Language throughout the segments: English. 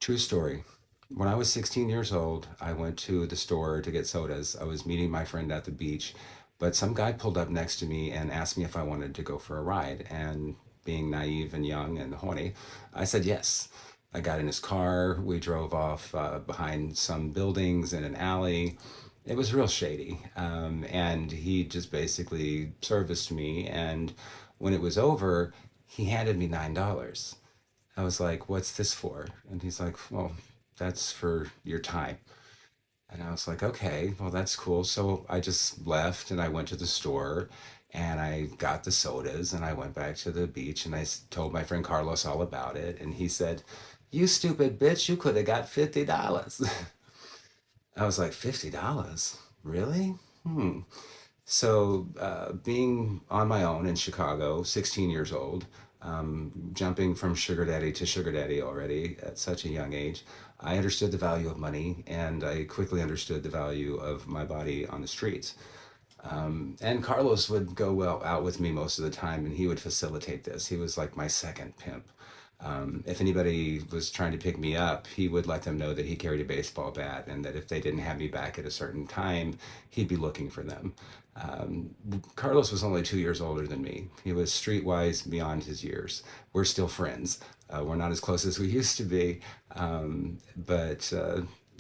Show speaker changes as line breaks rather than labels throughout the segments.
True story. When I was 16 years old, I went to the store to get sodas. I was meeting my friend at the beach, but some guy pulled up next to me and asked me if I wanted to go for a ride. And being naive and young and horny, I said yes. I got in his car. We drove off behind some buildings in an alley. It was real shady. And he just basically serviced me. And when it was over, he handed me $9. I was like, "What's this for?" And he's like, "Well, that's for your time." And I was like, "Okay, well, that's cool." So I just left and I went to the store and I got the sodas and I went back to the beach and told my friend Carlos all about it. And he said, "You stupid bitch, you could have got $50." I was like, $50? Really? Hmm. So, being on my own in Chicago, 16 years old, jumping from sugar daddy to sugar daddy already at such a young age, I understood the value of money and I quickly understood the value of my body on the streets. And Carlos would go out with me most of the time and he would facilitate this. He was like my second pimp. If anybody was trying to pick me up, he would let them know that he carried a baseball bat and that if they didn't have me back at a certain time, he'd be looking for them. Carlos was only 2 years older than me. He was streetwise beyond his years. We're still friends. We're not as close as we used to be, but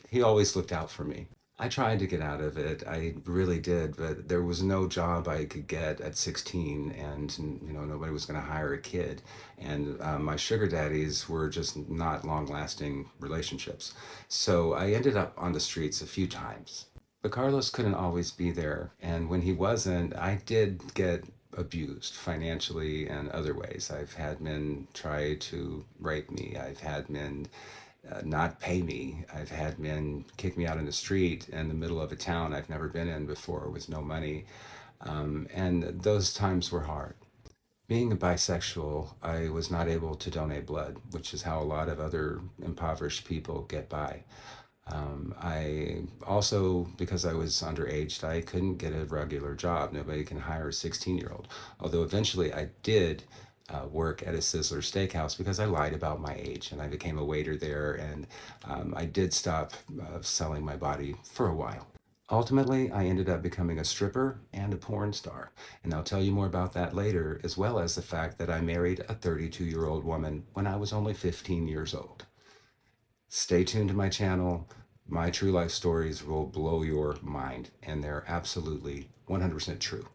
he always looked out for me. I tried to get out of it. I really did, but there was no job I could get at 16, and nobody was going to hire a kid. And my sugar daddies were just not long-lasting relationships. So I ended up on the streets a few times. But Carlos couldn't always be there, and when he wasn't, I did get abused financially and other ways. I've had men try to rape me. I've had men not pay me. I've had men kick me out in the street in the middle of a town I've never been in before with no money. And those times were hard. Being a bisexual, I was not able to donate blood, which is how a lot of other impoverished people get by. I also, because I was underage, I couldn't get a regular job. Nobody can hire a 16-year-old. Although eventually I did work at a Sizzler steakhouse because I lied about my age and I became a waiter there and I did stop selling my body for a while. Ultimately, I ended up becoming a stripper and a porn star. And I'll tell you more about that later, as well as the fact that I married a 32-year-old woman when I was only 15 years old. Stay tuned to my channel. My true life stories will blow your mind, and they're absolutely 100% true.